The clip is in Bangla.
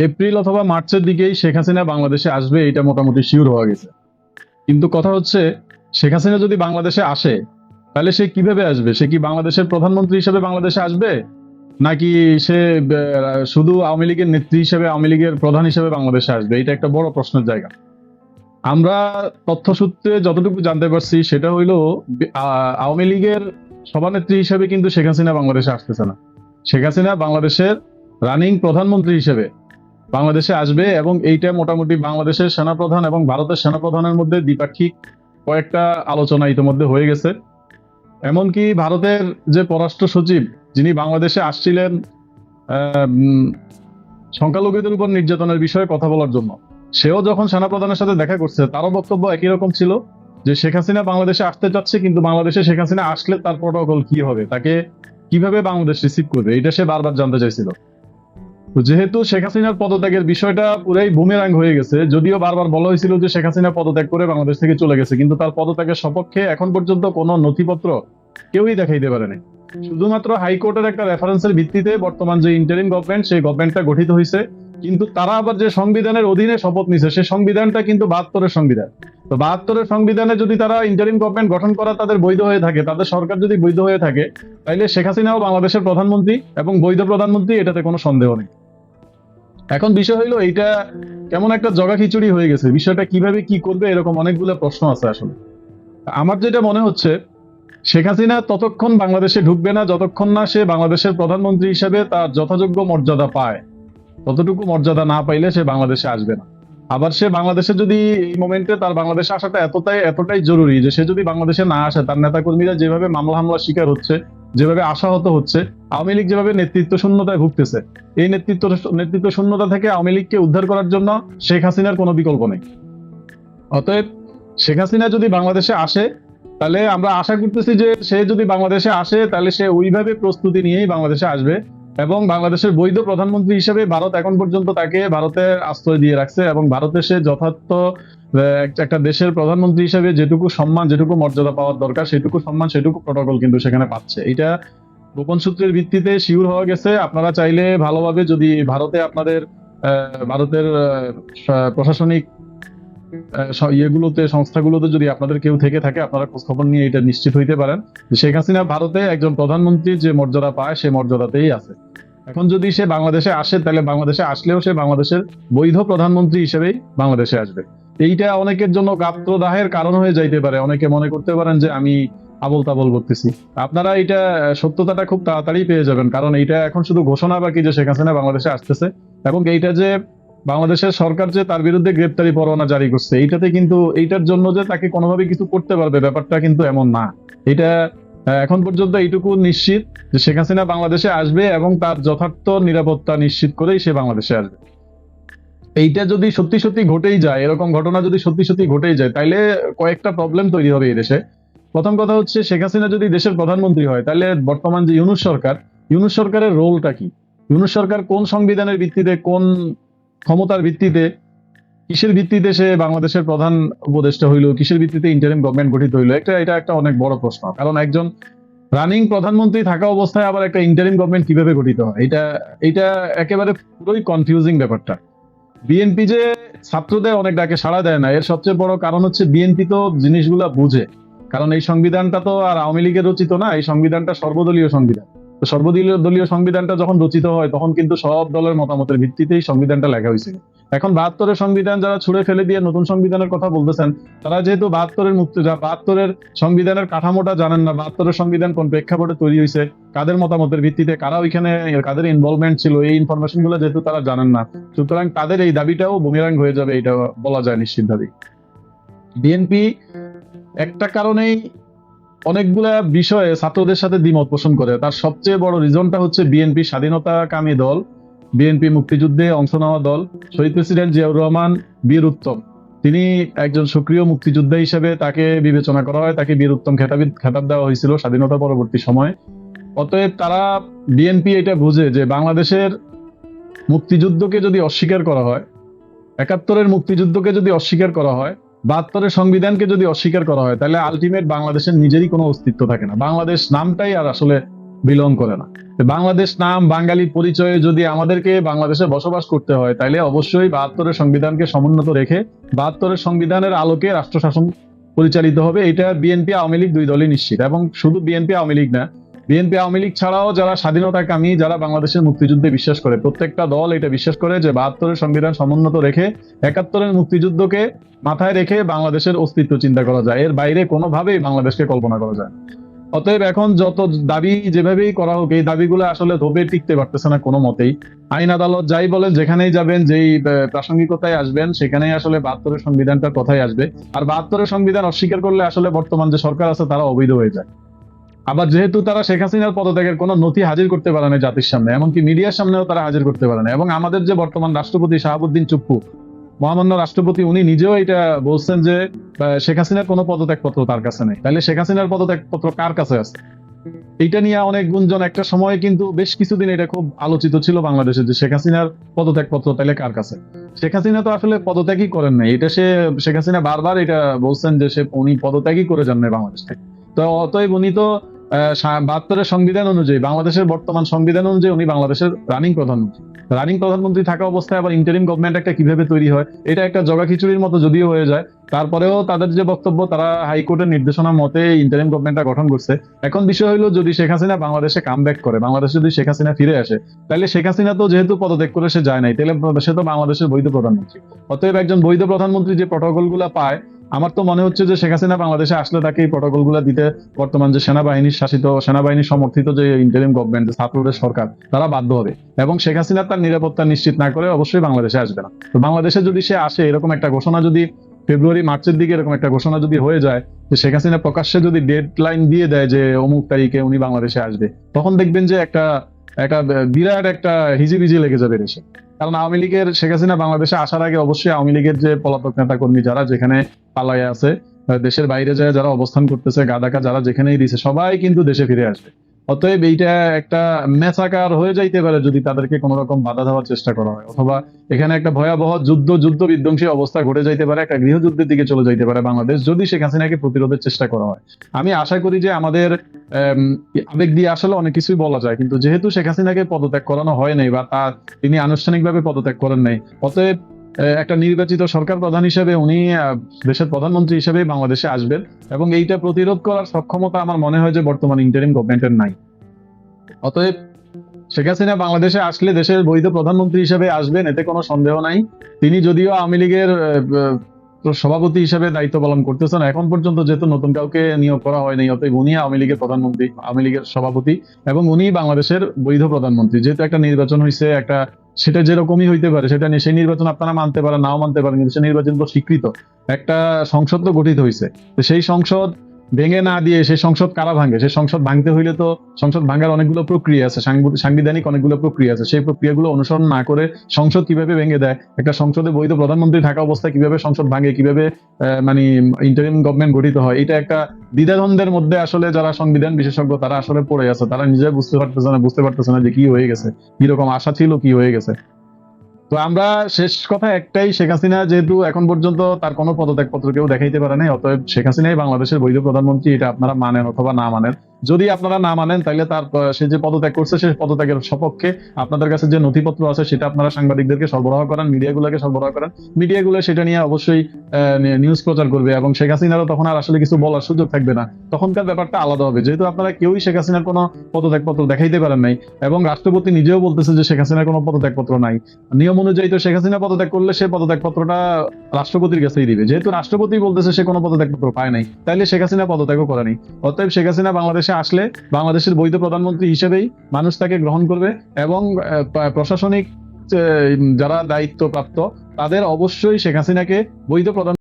এপ্রিল অথবা মার্চের দিকেই শেখ হাসিনা বাংলাদেশে আসবে, এটা মোটামুটি শিওর হওয়া গেছে। কিন্তু কথা হচ্ছে, শেখ হাসিনা যদি বাংলাদেশে আসে তাহলে সে কিভাবে আসবে? সে কি বাংলাদেশের প্রধানমন্ত্রী হিসেবে বাংলাদেশে আসবে, নাকি সে শুধু আওয়ামী লীগের নেত্রী হিসেবে, আওয়ামী লীগের প্রধান হিসেবে বাংলাদেশে আসবে? এটা একটা বড় প্রশ্নের জায়গা। আমরা তথ্যসূত্রে যতটুকু জানতে পারছি সেটা হইলো, আওয়ামী লীগের সভানেত্রী হিসেবে কিন্তু শেখ হাসিনা বাংলাদেশে আসতেছে না। শেখ হাসিনা বাংলাদেশের রানিং প্রধানমন্ত্রী হিসেবে বাংলাদেশে আসবে, এবং এইটা মোটামুটি বাংলাদেশের সেনাপ্রধান এবং ভারতের সেনাপ্রধানের মধ্যে দ্বিপাক্ষিক কয়েকটা আলোচনা ইতিমধ্যে হয়ে গেছে। এমনকি ভারতের যে পররাষ্ট্র সচিব, যিনি বাংলাদেশে আসছিলেন সংখ্যালঘুদের উপর নির্যাতনের বিষয়ে কথা বলার জন্য, সেও যখন সেনাপ্রধানের সাথে দেখা করছে, তারও বক্তব্য একই রকম ছিল যে শেখ হাসিনা বাংলাদেশে আসতে চাচ্ছে, কিন্তু বাংলাদেশে শেখ হাসিনা আসলে তার প্রটোকল কি হবে, তাকে কিভাবে বাংলাদেশ রিসিভ করবে, এটা সে বারবার জানতে চাইছিল। তো যেহেতু শেখ হাসিনার পদত্যাগের বিষয়টা পুরাই বুমেরাং হয়ে গেছে, যদিও বারবার বলা হয়েছিল যে শেখ হাসিনা পদত্যাগ করে বাংলাদেশ থেকে চলে গেছে, কিন্তু তার পদত্যাগের সপক্ষে এখন পর্যন্ত কোনো নথিপত্র কেউই দেখাইতে পারেনি। শুধুমাত্র হাইকোর্টের একটা রেফারেন্সের ভিত্তিতে বর্তমান যে ইন্টারিম গভর্নমেন্ট, সেই গভর্নমেন্টটা গঠিত হয়েছে। কিন্তু তারা আবার যে সংবিধানের অধীনে শপথ নিছে, সেই সংবিধানটা কিন্তু ৭২-এর সংবিধান। তো ৭২-এর সংবিধানে যদি তারা ইন্টারিম গভর্নমেন্ট গঠন করা তাদের বৈধ হয়ে থাকে, তাদের সরকার যদি বৈধ হয়ে থাকে, তাইলে শেখ হাসিনাও বাংলাদেশের প্রধানমন্ত্রী এবং বৈধ প্রধানমন্ত্রী, এটাতে কোনো সন্দেহ নেই। এখন বিষয় হইলো, এইটা কেমন একটা জগা খিচুড়ি হয়ে গেছে। বিষয়টা কিভাবে কি করবে, এরকম অনেকগুলো প্রশ্ন আছে। আসলে আমার যেটা মনে হচ্ছে, শেখ হাসিনা ততক্ষণ বাংলাদেশে ঢুকবে না যতক্ষণ না সে বাংলাদেশের প্রধানমন্ত্রী হিসেবে তার যথাযোগ্য মর্যাদা পায়। ততটুকু মর্যাদা না পাইলে সে বাংলাদেশে আসবে না। আবার সে বাংলাদেশে যদি এই মোমেন্টে তার বাংলাদেশে আসাটা এতটাই জরুরি যে সে যদি বাংলাদেশে না আসে, তার নেতাকর্মীরা যেভাবে মামলা হামলার শিকার হচ্ছে, যেভাবে আশাহত হচ্ছে, আওয়ামী লীগ যেভাবে নেতৃত্ব শূন্যতায় ভুগতেছে, এই নেতৃত্ব শূন্যতা থেকে আওয়ামী লীগকে উদ্ধার করার জন্য শেখ হাসিনার কোনো বিকল্প নেই। অতএব শেখ হাসিনা যদি বাংলাদেশে আসে, তাহলে আমরা আশা করতেছি যে সে যদি বাংলাদেশে আসে তাহলে সে ওইভাবে প্রস্তুতি নিয়েই বাংলাদেশে আসবে, এবং বাংলাদেশের বৈধ প্রধানমন্ত্রী হিসেবে ভারত এখন পর্যন্ত তাকে ভারতে আশ্রয় দিয়ে রাখছে, এবং ভারতে সে যথার্থ একটা দেশের প্রধানমন্ত্রী হিসেবে যেটুকু সম্মান, যেটুকু মর্যাদা পাওয়ার দরকার, সেটুকু সম্মান, সেটুকু প্রটোকল কিন্তু সেখানে পাচ্ছে। এটা গোপন সূত্রের ভিত্তিতে শিওর হওয়া গেছে। আপনারা চাইলে ভালোভাবে, যদি ভারতের প্রশাসনিক সংস্থাগুলোতে যদি আপনাদের কেউ থেকে থাকে, আপনারা খোঁজ খবর নিয়ে এটা নিশ্চিত হইতে পারেন যে শেখ হাসিনা ভারতে একজন প্রধানমন্ত্রীর যে মর্যাদা পায়, সে মর্যাদাতেই আছে। এখন যদি সে বাংলাদেশে আসে, তাহলে বাংলাদেশে আসলেও সে বাংলাদেশের বৈধ প্রধানমন্ত্রী হিসেবেই বাংলাদেশে আসবে। এইটা অনেকের জন্য গাত্রদাহের কারণ হয়ে যাইতে পারে। অনেকে মনে করতে পারেন যে আমি আবল তাবল বলতেছি। আপনারা এটা সত্যতাটা খুব তাড়াতাড়ি পেয়ে যাবেন, কারণ এইটা এখন শুধু ঘোষণা বাকি যে শেখ হাসিনা বাংলাদেশে আসতেছে, এবং এইটা যে বাংলাদেশের সরকার যে তার বিরুদ্ধে গ্রেপ্তারি পরোয়ানা জারি করছে, এইটাতে কিন্তু এইটার জন্য যে তাকে কোনোভাবে কিছু করতে পারবে, ব্যাপারটা কিন্তু এমন না। এটা এখন পর্যন্ত এইটুকু নিশ্চিত যে শেখ হাসিনা বাংলাদেশে আসবে, এবং তার যথার্থ নিরাপত্তা নিশ্চিত করেই সে বাংলাদেশে আসবে। এইটা যদি সত্যি সত্যি ঘটেই যায়, এরকম ঘটনা যদি সত্যি সত্যি ঘটেই যায়, তাইলে কয়েকটা প্রবলেম তৈরি হবে এই দেশে। প্রথম কথা হচ্ছে, শেখ হাসিনা যদি দেশের প্রধানমন্ত্রী হয়, তাহলে বর্তমান যে ইউনূস সরকারের রোলটা কি? ইউনূস সরকার কোন সংবিধানের ভিত্তিতে, কোন ক্ষমতার ভিত্তিতে, কিসের ভিত্তিতে সে বাংলাদেশের প্রধান উপদেষ্টা হইলো, কিসের ভিত্তিতে ইন্টারিম গভর্নমেন্ট গঠিত হইলো? এটা একটা অনেক বড় প্রশ্ন। কারণ একজন রানিং প্রধানমন্ত্রী থাকা অবস্থায় আবার একটা ইন্টারিম গভর্নমেন্ট কিভাবে গঠিত হয়, এটা একেবারে পুরোই কনফিউজিং ব্যাপারটা। বিএনপি যে ছাত্রদের অনেক ডাকে সাড়া দেয় না, এর সবচেয়ে বড় কারণ হচ্ছে বিএনপি তো জিনিসগুলা বুঝে। কারণ এই সংবিধানটা তো আর আওয়ামী লীগের রচিত না, এই সংবিধানটা সর্বদলীয় সংবিধান। তো সর্বদলীয় সংবিধানটা যখন রচিত হয়, তখন কিন্তু সব দলের মতামতের ভিত্তিতেই সংবিধানটা লেখা হয়েছিল। এখন ৭২-এর সংবিধান যারা ছুড়ে ফেলে দিয়ে নতুন সংবিধানের কথা বলতেছেন, তারা যেহেতু ৭২-এর সংবিধানের কাঠামোটা জানেন না, ৭২-এর সংবিধান কোন প্রেক্ষাপটে তৈরি হয়েছে, কাদের মতামতের ভিত্তিতে, কারা ওইখানে, কাদের ইনভলভমেন্ট ছিল, এই ইনফরমেশন গুলো যেহেতু তারা জানেন না, সুতরাং তাদের এই দাবিটাও বুমেরাং হয়ে যাবে, এটা বলা যায় নিশ্চিত ভাবে। বিএনপি একটা কারণেই অনেকগুলা বিষয়ে ছাত্রদের সাথে দ্বিমত পোষণ করে। তার সবচেয়ে বড় রিজনটা হচ্ছে বিএনপি স্বাধীনতাকামী দল, বিএনপি মুক্তিযুদ্ধে অংশ নেওয়া দল। শহীদ প্রেসিডেন্ট জিয়াউর রহমান বীর উত্তম, তিনি একজন সক্রিয় মুক্তিযোদ্ধা হিসেবে তাকে বিবেচনা করা হয়, তাকে বীর উত্তম খেতাব দেওয়া হয়েছিল স্বাধীনতা পরবর্তী সময়ে। অতএব তারা, বিএনপি এটা বুঝে যে বাংলাদেশের মুক্তিযুদ্ধকে যদি অস্বীকার করা হয়, ৭১-এর মুক্তিযুদ্ধকে যদি অস্বীকার করা হয়, ৭২-এর সংবিধানকে যদি অস্বীকার করা হয়, তাহলে আলটিমেট বাংলাদেশের নিজেরই কোনো অস্তিত্ব থাকে না। বাংলাদেশ নামটাই আর আসলে বিলং করে না। তো বাংলাদেশ নাম বাঙালি পরিচয়ে যদি আমাদেরকে বাংলাদেশে বসবাস করতে হয়, তাইলে অবশ্যই ৭২-এর সংবিধানকে সমুন্নত রেখে ৭২-এর সংবিধানের আলোকে রাষ্ট্র শাসন পরিচালিত হবে। এটা বিএনপি আওয়ামী লীগ দুই দলই নিশ্চিত। এবং শুধু বিএনপি আওয়ামী লীগ না, বিএনপি আওয়ামী লীগ ছাড়াও যারা স্বাধীনতাকামী, যারা বাংলাদেশের মুক্তিযুদ্ধে বিশ্বাস করে, প্রত্যেকটা দল এটা বিশ্বাস করে যে ৭২-এর সংবিধান সমুন্নত রেখে ৭১-এর মুক্তিযুদ্ধকে মাথায় রেখে বাংলাদেশের অস্তিত্ব চিন্তা করা যায়। এর বাইরে কোনোভাবেই বাংলাদেশকে কল্পনা করা যায় না। অতএব এখন যত দাবি যেভাবেই করা হোক, এই দাবিগুলো আসলে ধোপে টিকতে পারতেছে না কোনো মতেই। আইন আদালত যাই বলেন, যেখানেই যাবেন, যেই প্রাসঙ্গিকতায় আসবেন, সেখানেই আসলে ৭২-এর সংবিধানটার কথাই আসবে। আর ৭২-এর সংবিধান অস্বীকার করলে আসলে বর্তমান যে সরকার আছে তারা অবৈধ হয়ে যায়। আবার যেহেতু তারা শেখ হাসিনার পদত্যাগের কোনো নথি হাজির করতে পারে না জাতির সামনে, এমনকি মিডিয়ার সামনেও তারা হাজির করতে পারে না। এবং আমাদের যে বর্তমান রাষ্ট্রপতি শাহাবুদ্দিন চুপ্পু, মহামান্য রাষ্ট্রপতি, উনি নিজেও এটা বলছেন যে শেখ হাসিনার কোনো পদত্যাগপত্র তার কাছে নেই। তাহলে শেখ হাসিনার পদত্যাগপত্র কার কাছে আছে? এইটা নিয়ে অনেক গুঞ্জন, একটা সময় কিন্তু বেশ কিছুদিন এটা খুব আলোচিত ছিল বাংলাদেশে, যে শেখ হাসিনার পদত্যাগপত্র তাহলে কার কাছে। শেখ হাসিনা তো আসলে পদত্যাগই করেন নাই, এটা শেখ হাসিনা বারবার এটা বলছেন যে উনি পদত্যাগই করে যান নাই বাংলাদেশ থেকে। তো অতএব উনি তো ৭২-এর সংবিধান অনুযায়ী, বাংলাদেশের বর্তমান সংবিধান অনুযায়ী উনি বাংলাদেশের রানিং প্রধানমন্ত্রী থাকা অবস্থায় আবার ইন্টারিম গভর্নমেন্ট একটা কিভাবে তৈরি হয়, এটা একটা জগা খিচুড়ির মতো যদিও হয়ে যায়। তারপরেও তাদের যে বক্তব্য, তারা হাইকোর্টের নির্দেশনা মতে ইন্টারিম গভর্নমেন্টটা গঠন করছে। এখন বিষয় হলো, যদি শেখ হাসিনা বাংলাদেশে কামব্যাক করে, বাংলাদেশে যদি শেখ হাসিনা ফিরে আসে, তাহলে শেখ হাসিনা তো যেহেতু পদত্যাগ করে সে যায় নাই, তাহলে সে তো বাংলাদেশের বৈধ প্রধানমন্ত্রী। অতএব একজন বৈধ প্রধানমন্ত্রী যে প্রটোকল গুলা পায়, আমার তো মনে হচ্ছে যে শেখ হাসিনা বাংলাদেশে আসলে তাকে এই প্রটোকল গুলা দিতে বর্তমান যে সেনাবাহিনী সমর্থিত যে ইন্টারিম গভর্নমেন্ট, ছাত্রদের সরকার, তারা বাধ্য হবে। এবং শেখ হাসিনা তার নিরাপত্তা নিশ্চিত না করে অবশ্যই বাংলাদেশে আসবে না। তো বাংলাদেশে যদি সে আসে, এরকম একটা ঘোষণা যদি ফেব্রুয়ারি মার্চের দিকে এরকম একটা ঘোষণা যদি হয়ে যায়, যে শেখ হাসিনা প্রকাশ্যে যদি ডেড লাইন দিয়ে দেয় যে অমুক তারিখে উনি বাংলাদেশে আসবে, তখন দেখবেন যে একটা একটা বিরাট একটা হিজিবিজি লেগে যাবে দেশে। কারণ আওয়ামী লীগের, শেখ হাসিনা বাংলাদেশে আসার আগে অবশ্যই আওয়ামী লীগের যে পলাতক নেতা কর্মী যারা যেখানে পালায়ে আছে, দেশের বাইরে যায় যারা অবস্থান করতেছে, গাদাকা যারা যেখানেই দিছে, সবাই কিন্তু দেশে ফিরে আসবে। অতএব এইটা একটা মেসাকার হয়ে যাইতে পারে যদি তাদেরকে কোন রকম বাধা দেওয়ার চেষ্টা করা হয়, অথবা এখানে একটা ভয়াবহ যুদ্ধ বিধ্বংসী অবস্থা ঘটে যাইতে পারে, একটা গৃহযুদ্ধের দিকে চলে যাইতে পারে বাংলাদেশ, যদি শেখ হাসিনাকে প্রতিরোধের চেষ্টা করা হয়। আমি আশা করি যে আমাদের আবেগ দিয়ে আসলে অনেক কিছুই বলা যায়, কিন্তু যেহেতু শেখ হাসিনাকে পদত্যাগ করানো হয় নাই, বা তিনি আনুষ্ঠানিকভাবে পদত্যাগ করেন নাই, অতএব একটা নির্বাচিত সরকার প্রধান হিসেবে উনি দেশের প্রধানমন্ত্রী হিসেবে বাংলাদেশে আসবেন। এবং এইটা প্রতিরোধ করার সক্ষমতা আমার মনে হয় যে বর্তমান ইন্টারিম গভর্নমেন্টের নাই। অতএব শেখ হাসিনা বাংলাদেশে আসলে দেশের বৈধ প্রধানমন্ত্রী হিসেবে আসবেন, এতে কোনো সন্দেহ নাই। তিনি যদিও আওয়ামী লীগের সভাপতি হিসেবে দায়িত্ব পালন করতেছেন এখন পর্যন্ত, যেহেতু নতুন কাউকে নিয়োগ করা হয়নি, অতএব উনি আওয়ামী লীগের প্রধানমন্ত্রী, আওয়ামী লীগের সভাপতি, এবং উনি বাংলাদেশের বৈধ প্রধানমন্ত্রী। যেহেতু একটা নির্বাচন হয়েছে, একটা সেটা যেরকমই হইতে পারে, সেটা নিয়ে সেই নির্বাচন আপনারা মানতে পারেন, নাও মানতে পারেন, কিন্তু সেই নির্বাচন তো স্বীকৃত। একটা সংসদ তো গঠিত হয়েছে, তো সেই সংসদ ভেঙে না দিয়ে সেই সংসদ কারা ভাঙে? সেই সংসদ ভাঙতে হইলে তো সংসদ ভাঙার অনেকগুলো প্রক্রিয়া আছে, সাংবিধানিক অনেকগুলো প্রক্রিয়া আছে। সেই প্রক্রিয়াগুলো অনুসরণ না করে সংসদ কিভাবে ভেঙে দেয়, একটা সংসদে বৈধ প্রধানমন্ত্রী থাকা অবস্থায় কিভাবে সংসদ ভাঙে, কিভাবে মানে ইন্টারিম গভর্নমেন্ট গঠিত হয়, এটা একটা দ্বিধাদ্বন্দ্বের মধ্যে আসলে যারা সংবিধান বিশেষজ্ঞ তারা আসলে পড়ে আছে। তারা নিজে বুঝতে পারতেছে না যে কি হয়ে গেছে, কিরকম আশা ছিল, কি হয়ে গেছে। তো আমরা শেষ কথা একটাই, শেখ হাসিনা যেহেতু এখন পর্যন্ত তার কোনো পদত্যাগপত্র কেউ দেখাইতে পারে নাই, অতএব শেখ হাসিনাই বাংলাদেশের বৈধ প্রধানমন্ত্রী। এটা আপনারা মানেন অথবা না মানেন, যদি আপনারা না মানেন তাহলে তার সে যে পদত্যাগ করছে, সে পদত্যাগের সপক্ষে আপনাদের কাছে যে নথিপত্র আছে সেটা আপনারা সাংবাদিকদেরকে সরবরাহ করেন, মিডিয়াগুলোকে সরবরাহ করেন। মিডিয়াগুলো সেটা নিয়ে অবশ্যই নিউজ প্রচার করবে, এবং শেখ হাসিনারও তখন আর আসলে কিছু বলার সুযোগ থাকবে না। তখনকার ব্যাপারটা আলাদা হবে, যেহেতু আপনারা কেউই শেখ হাসিনার কোনো পদত্যাগপত্র দেখাইতে পারেন নাই, এবং রাষ্ট্রপতি নিজেও বলতেছে যে শেখ হাসিনার কোনো পদত্যাগপত্র নাই। নিয়ম অনুযায়ী তো শেখ হাসিনা পদত্যাগ করলে সে পদত্যাগপত্রটা রাষ্ট্রপতির কাছেই দিবে। যেহেতু রাষ্ট্রপতি বলতেছে সে কোনো পদত্যাগপত্র পায় নাই, তাইলে শেখ হাসিনা পদত্যাগও করেনি। অতএব শেখ হাসিনা বাংলাদেশে আসলে বাংলাদেশের বৈধ প্রধানমন্ত্রী হিসেবেই মানুষ তাকে গ্রহণ করবে, এবং প্রশাসনিক যারা দায়িত্বপ্রাপ্ত তাদের অবশ্যই শেখ হাসিনাকে বৈধ প্রধান